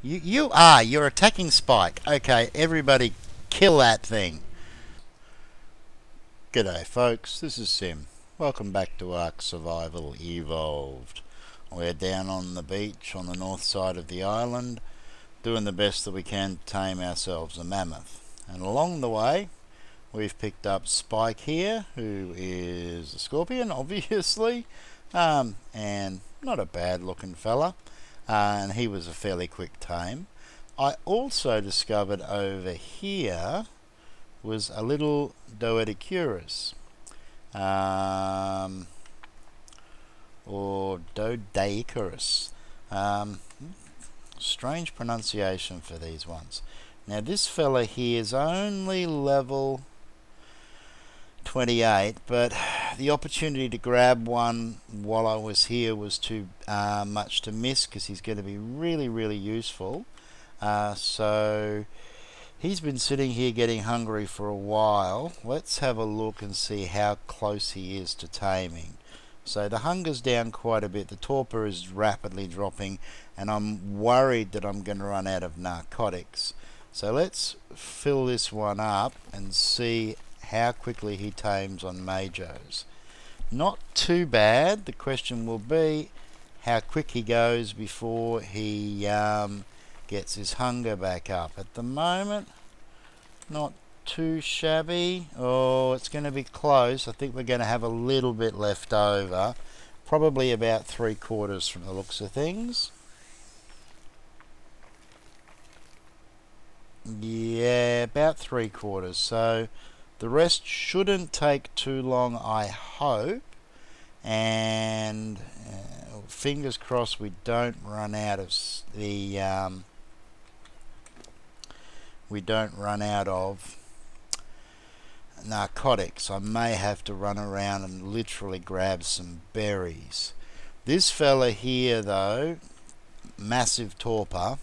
You're attacking Spike. Okay, everybody kill that thing. G'day folks, this is Sim. Welcome back to ARK Survival Evolved. We're down on the beach on the north side of the island, doing the best that we can to tame ourselves a mammoth. And along the way, we've picked up Spike here, who is a scorpion, obviously, and not a bad looking fella. And he was a fairly quick tame. I also discovered over here was a little Doedicurus, or Dodeicurus. Strange pronunciation for these ones. Now this fella here is only level 28, but the opportunity to grab one while I was here was too much to miss, because he's going to be really useful. So he's been sitting here getting hungry for a while. Let's have a look and see how close he is to taming. So the hunger's down quite a bit, the torpor is rapidly dropping, and I'm worried that I'm going to run out of narcotics. So let's fill this one up and see how quickly he tames on Majos. Not too bad. The question will be how quick he goes before he gets his hunger back up. At the moment, not too shabby. Oh, it's going to be close. I think we're going to have a little bit left over. Probably about 3/4 from the looks of things. Yeah, about 3/4. So the rest shouldn't take too long, I hope. And fingers crossed we don't run out of narcotics. I may have to run around and literally grab some berries. This fella here though, massive torpor,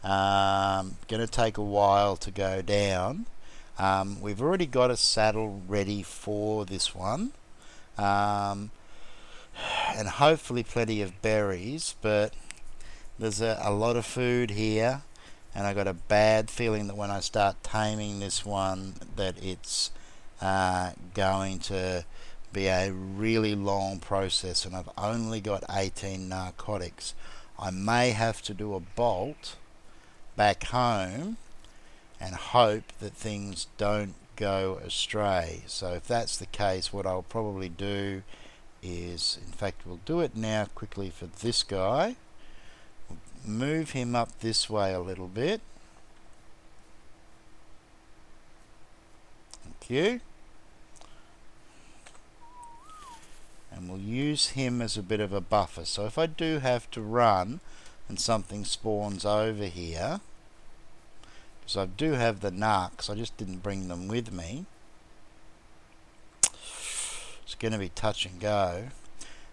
gonna take a while to go down. We've already got a saddle ready for this one, and hopefully plenty of berries, but there's a lot of food here, and I got a bad feeling that when I start taming this one that it's going to be a really long process, and I've only got 18 narcotics. I may have to do a bolt back home and hope that things don't go astray. So if that's the case, what I'll probably do is, in fact we'll do it now quickly for this guy. Move him up this way a little bit. Thank you. And we'll use him as a bit of a buffer. So if I do have to run and something spawns over here, because I do have the narcs, I just didn't bring them with me. It's going to be touch and go.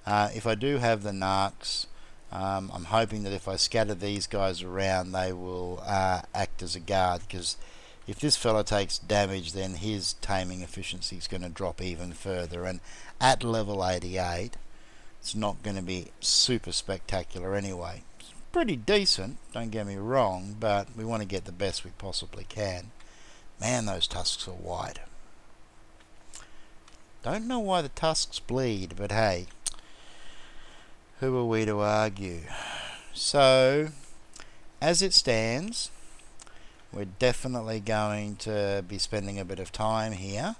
If I do have the narcs, I'm hoping that if I scatter these guys around, they will act as a guard, because if this fella takes damage, then his taming efficiency is going to drop even further, and at level 88 it's not going to be super spectacular anyway. It's pretty decent, don't get me wrong, but we want to get the best we possibly can. Man, those tusks are white. Don't know why the tusks bleed, but hey, who are we to argue? So, as it stands, we're definitely going to be spending a bit of time here.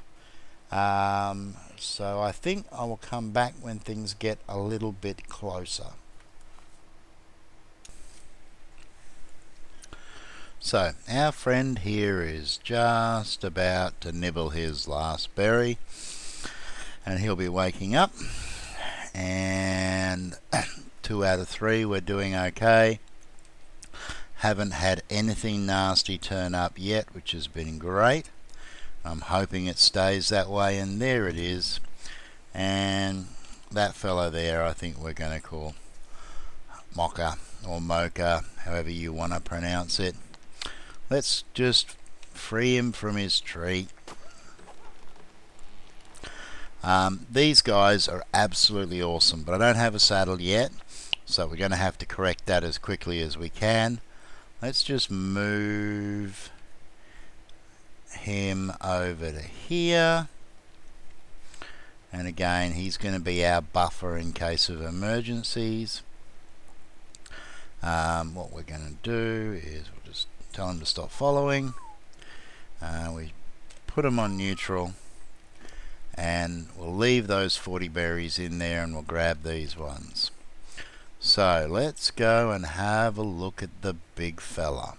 So I think I will come back when things get a little bit closer. So, our friend here is just about to nibble his last berry, and he'll be waking up. And 2 out of 3 we're doing okay. Haven't had anything nasty turn up yet, which has been great. I'm hoping it stays that way, and there it is. And that fellow there I think we're going to call Mocha or Mocha, however you want to pronounce it. Let's just free him from his tree. These guys are absolutely awesome, but I don't have a saddle yet. So we're going to have to correct that as quickly as we can. Let's just move him over to here. And again, he's going to be our buffer in case of emergencies. What we're going to do is we'll just tell him to stop following. We put him on neutral, and we'll leave those 40 berries in there, and we'll grab these ones. So let's go and have a look at the big fella.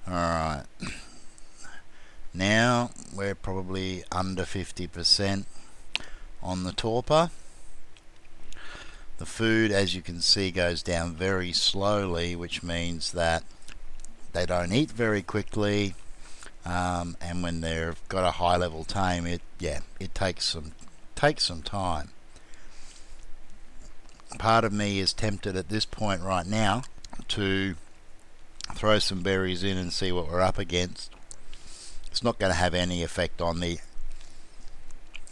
Alright, now we're probably under 50% on the torpor. The food, as you can see, goes down very slowly, which means that they don't eat very quickly, and when they've got a high level tame, it takes some time. Part of me is tempted at this point right now to throw some berries in and see what we're up against. It's not going to have any effect on the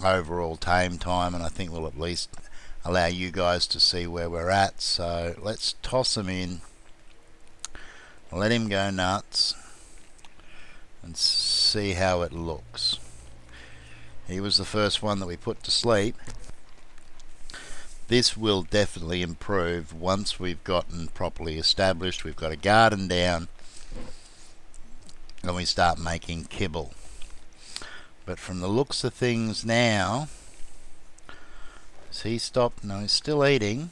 overall tame time, and I think we'll at least allow you guys to see where we're at. So let's toss him in, let him go nuts, and see how it looks. He was the first one that we put to sleep. This will definitely improve once we've gotten properly established. We've got a garden down and we start making kibble. But from the looks of things now, has he stopped? No, he's still eating.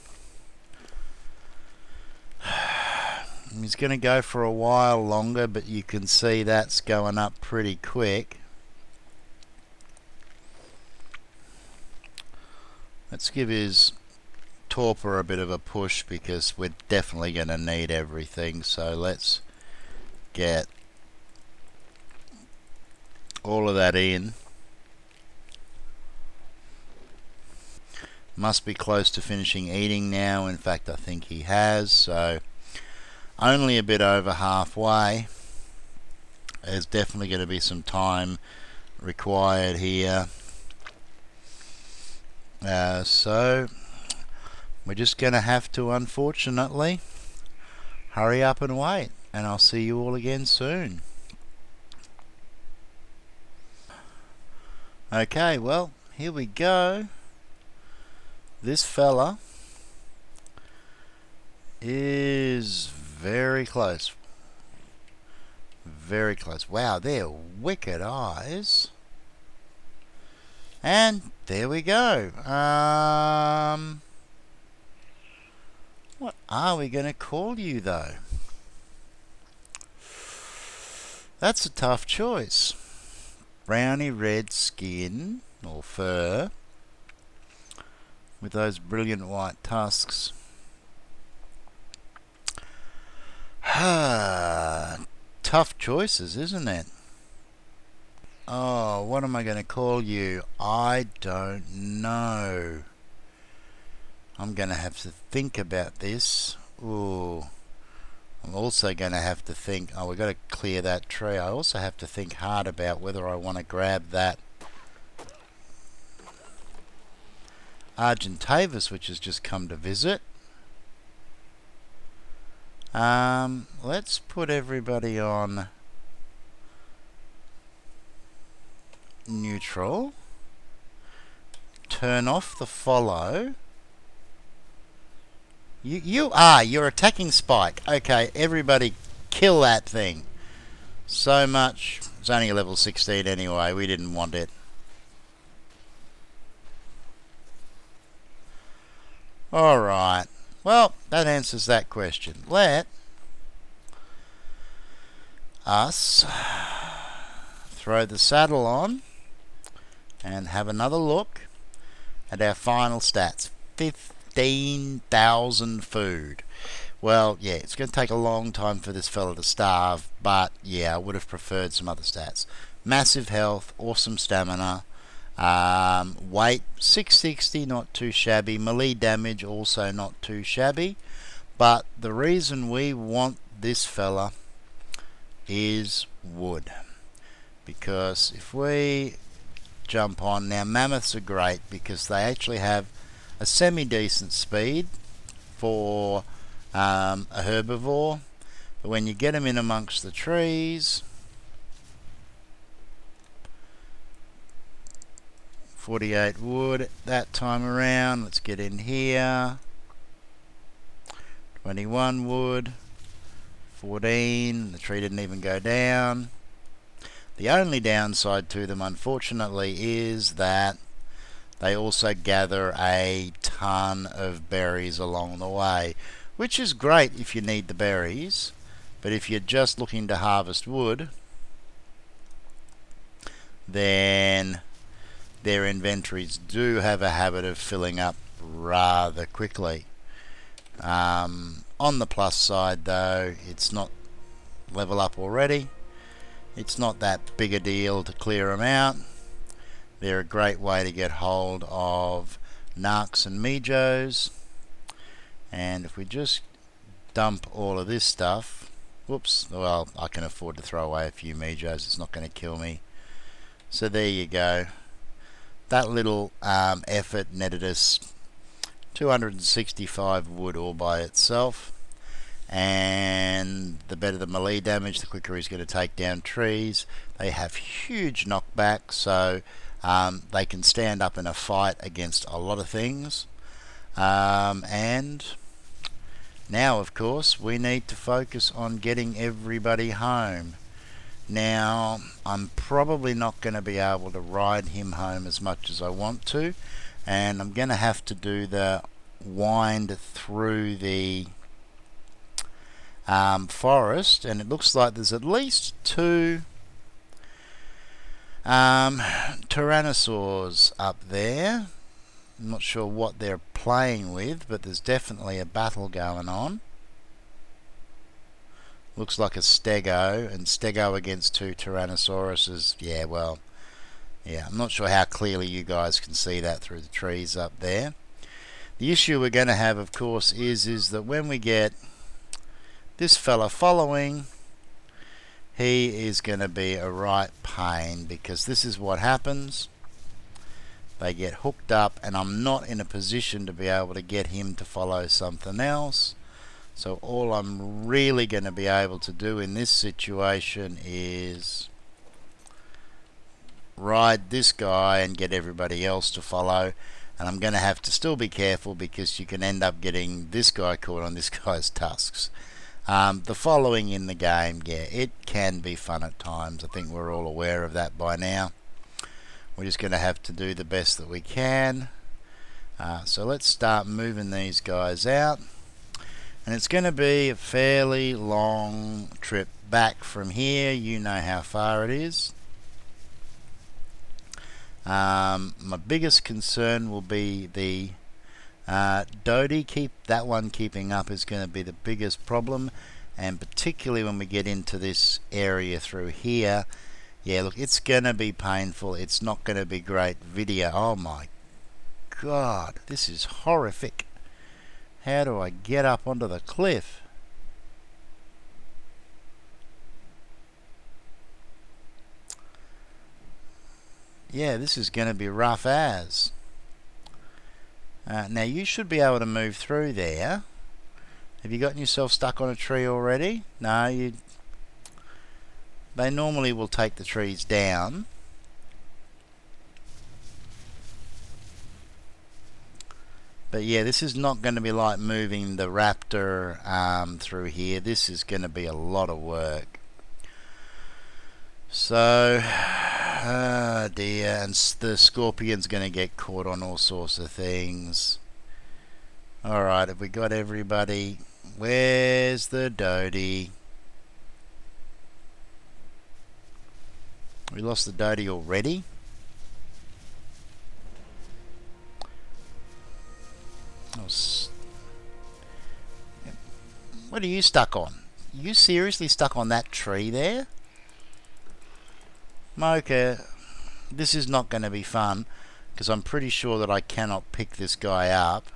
He's going to go for a while longer, but you can see that's going up pretty quick. Let's give his torpor a bit of a push because we're definitely going to need everything. So let's get all of that in. Must be close to finishing eating now. In fact, I think he has. So only a bit over halfway. There's definitely going to be some time required here. So we're just going to have to, unfortunately, hurry up and wait. And I'll see you all again soon. Okay, well, here we go. This fella is very close. Very close. Wow, they're wicked eyes. And there we go. What are we going to call you, though? That's a tough choice. Browny red skin or fur with those brilliant white tusks. Tough choices, isn't it? Oh, what am I going to call you? I don't know. I'm going to have to think about this. Ooh. I'm also going to have to think, oh, we've got to clear that tree. I also have to think hard about whether I want to grab that Argentavis, which has just come to visit. Let's put everybody on neutral. Turn off the follow. You're attacking Spike. Okay, everybody kill that thing. So much. It's only a level 16 anyway. We didn't want it. Alright. Well, that answers that question. Let us throw the saddle on and have another look at our final stats. 15,000 food. Well, yeah, it's going to take a long time for this fella to starve, but yeah, I would have preferred some other stats. Massive health, awesome stamina, weight 660, not too shabby. Melee damage also not too shabby. But the reason we want this fella is wood, because if we jump on now, mammoths are great because they actually have a semi-decent speed for a herbivore, but when you get them in amongst the trees, 48 wood that time around. Let's get in here. 21 wood, 14. The tree didn't even go down. The only downside to them, unfortunately, is that they also gather a ton of berries along the way, which is great if you need the berries, but if you're just looking to harvest wood, then their inventories do have a habit of filling up rather quickly. On the plus side though, it's not level up already. It's not that big a deal to clear them out. They're a great way to get hold of narcs and mejos. And if we just dump all of this stuff, whoops, well, I can afford to throw away a few mejos, it's not going to kill me. So there you go. That little effort netted us 265 wood all by itself, and the better the melee damage, the quicker he's going to take down trees. They have huge knockback, so they can stand up in a fight against a lot of things. And now, of course, we need to focus on getting everybody home. Now, I'm probably not going to be able to ride him home as much as I want to, and I'm going to have to do the wind through the forest, and it looks like there's at least 2 Tyrannosaurs up there. I'm not sure what they're playing with, but there's definitely a battle going on. Looks like a stego, and stego against 2 Tyrannosauruses. Yeah, well, yeah, I'm not sure how clearly you guys can see that through the trees up there. The issue we're going to have, of course, is that when we get this fella following, he is going to be a right pain, because this is what happens. They get hooked up, and I'm not in a position to be able to get him to follow something else. So all I'm really going to be able to do in this situation is ride this guy and get everybody else to follow. And I'm going to have to still be careful, because you can end up getting this guy caught on this guy's tusks. The following in the game, yeah, it can be fun at times. I think we're all aware of that by now. We're just going to have to do the best that we can. So let's start moving these guys out. And it's going to be a fairly long trip back from here. You know how far it is. My biggest concern will be the Dodie. That one keeping up is going to be the biggest problem, and particularly when we get into this area through here. Yeah, look, it's going to be painful. It's not going to be great video. Oh my god, this is horrific. How do I get up onto the cliff? Yeah, this is going to be rough as. Now you should be able to move through there. Have you gotten yourself stuck on a tree already? No, they normally will take the trees down. But yeah, this is not going to be like moving the raptor through here. This is going to be a lot of work. So, oh dear, and the scorpion's going to get caught on all sorts of things. Alright, have we got everybody? Where's the Dodie? We lost the Dodie already? What are you stuck on? Are you seriously stuck on that tree there? Mocha, this is not going to be fun, because I'm pretty sure that I cannot pick this guy up.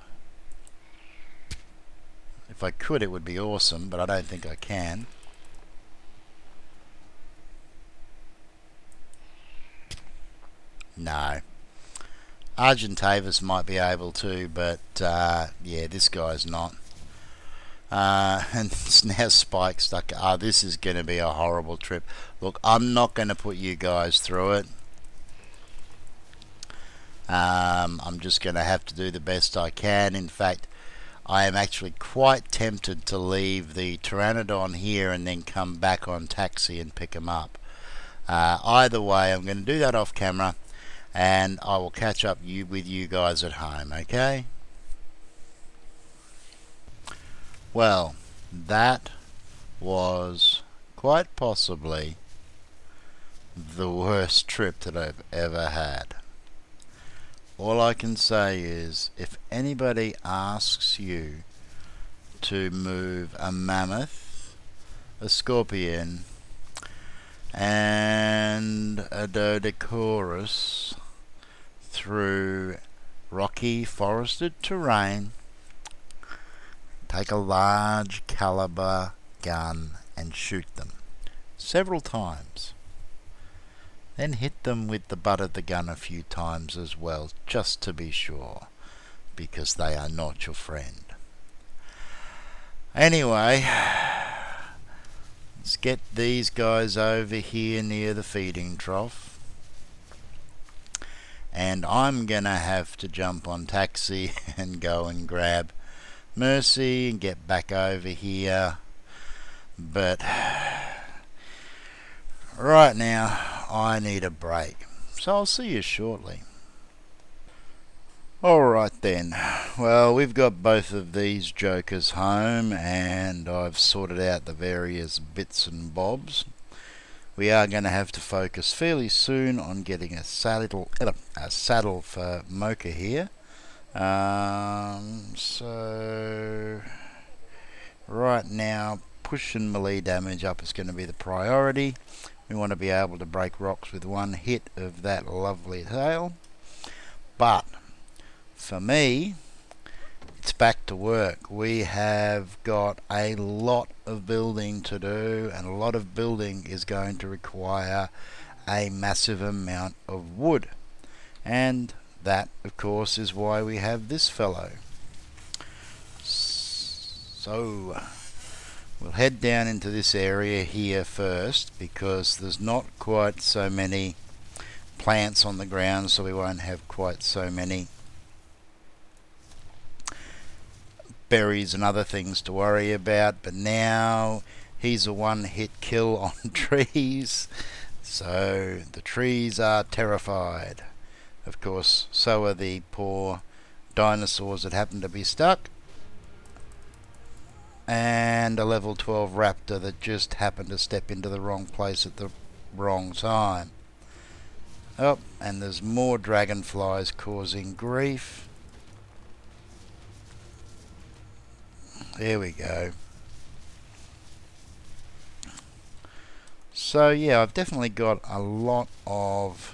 If I could, it would be awesome, but I don't think I can. No. Argentavis might be able to, but yeah, this guy's not. And now Spike stuck. This is going to be a horrible trip. Look, I'm not going to put you guys through it. I'm just going to have to do the best I can. In fact, I am actually quite tempted to leave the Pteranodon here and then come back on taxi and pick him up. Either way, I'm going to do that off camera, and I will catch up with you guys at home, okay? Well, that was quite possibly the worst trip that I've ever had. All I can say is, if anybody asks you to move a mammoth, a scorpion, and a Dodocaurus through rocky forested terrain, take a large caliber gun and shoot them several times. Then hit them with the butt of the gun a few times as well, just to be sure, because they are not your friend. Anyway, let's get these guys over here near the feeding trough. And I'm gonna have to jump on taxi and go and grab Mercy and get back over here. But right now I need a break, so I'll see you shortly. Alright then, well, we've got both of these jokers home and I've sorted out the various bits and bobs. We are going to have to focus fairly soon on getting a saddle for Mocha here. So right now, pushing melee damage up is going to be the priority. We want to be able to break rocks with one hit of that lovely tail. But for me, it's back to work. We have got a lot of building to do, and a lot of building is going to require a massive amount of wood. And that, of course, is why we have this fellow. So we'll head down into this area here first, because there's not quite so many plants on the ground, so we won't have quite so many berries and other things to worry about. But now he's a one-hit kill on trees, so the trees are terrified. Of course, so are the poor dinosaurs that happen to be stuck, and a level 12 raptor that just happened to step into the wrong place at the wrong time. Oh, and there's more dragonflies causing grief. There we go. So yeah, I've definitely got a lot of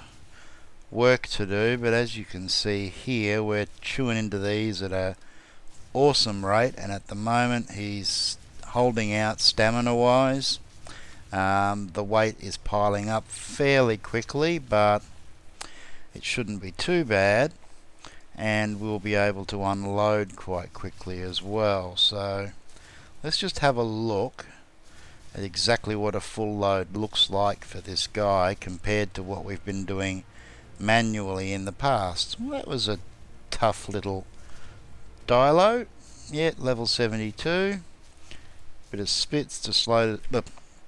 work to do, but as you can see here, we're chewing into these at a awesome rate, and at the moment he's holding out stamina wise. The weight is piling up fairly quickly, but it shouldn't be too bad, and we'll be able to unload quite quickly as well. So let's just have a look at exactly what a full load looks like for this guy compared to what we've been doing manually in the past. Well, that was a tough little Dilo. Yeah, level 72. Bit of spits to slow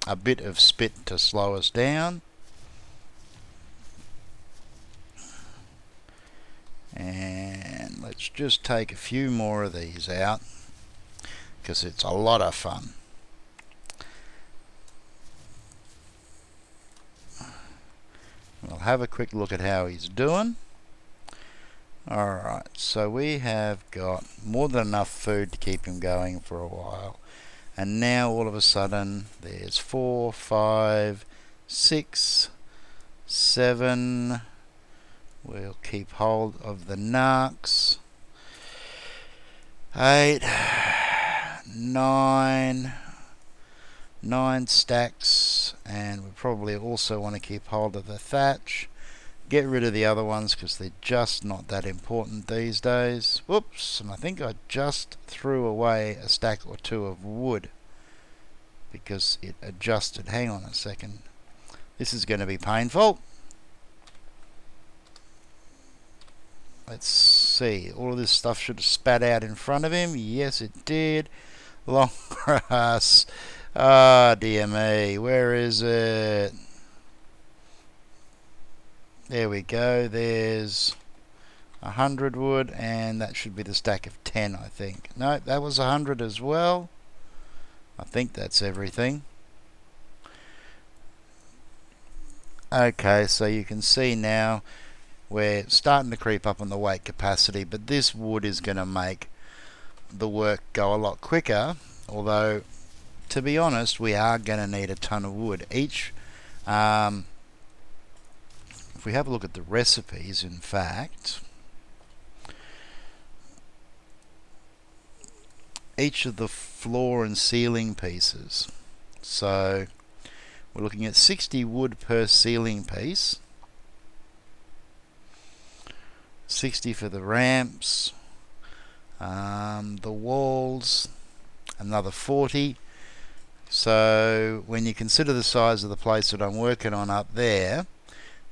a bit of spit to slow us down. And let's just take a few more of these out, because it's a lot of fun. We'll have a quick look at how he's doing. Alright, so we have got more than enough food to keep him going for a while. And now all of a sudden there's 4, 5, 6, 7. We'll keep hold of the narcs. 8, 9 stacks, and we probably also want to keep hold of the thatch. Get rid of the other ones because they're just not that important these days. Whoops, and I think I just threw away a stack or two of wood because it adjusted. Hang on a second. This is going to be painful. Let's see. All of this stuff should have spat out in front of him. Yes, it did. Long grass. Ah, dear me. Where is it? There we go. There's 100 wood, and that should be the stack of 10, I think. No, that was 100 as well. I think that's everything. Okay, so you can see now we're starting to creep up on the weight capacity, but this wood is going to make the work go a lot quicker, although to be honest we are going to need a ton of wood. If we have a look at the recipes, in fact, each of the floor and ceiling pieces, so we're looking at 60 wood per ceiling piece, 60 for the ramps, the walls, another 40. So when you consider the size of the place that I'm working on up there,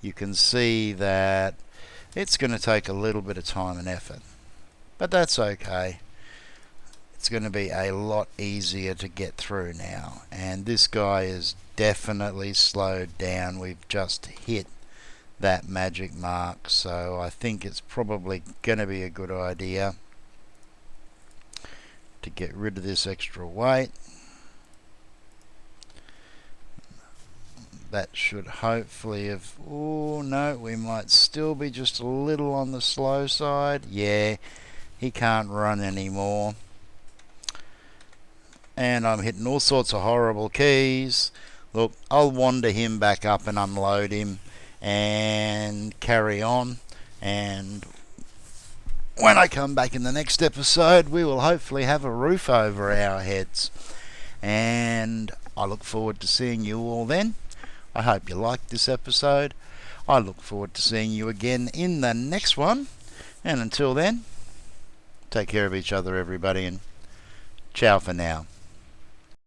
you can see that it's going to take a little bit of time and effort, but that's okay. It's going to be a lot easier to get through now, and this guy is definitely slowed down. We've just hit that magic mark, so I think it's probably going to be a good idea to get rid of this extra weight. That should hopefully have... oh no, we might still be just a little on the slow side. Yeah, he can't run anymore. And I'm hitting all sorts of horrible keys. Look, I'll wander him back up and unload him and carry on, and when I come back in the next episode we will hopefully have a roof over our heads, and I look forward to seeing you all then. I hope you liked this episode. I look forward to seeing you again in the next one, and until then, take care of each other everybody, and ciao for now.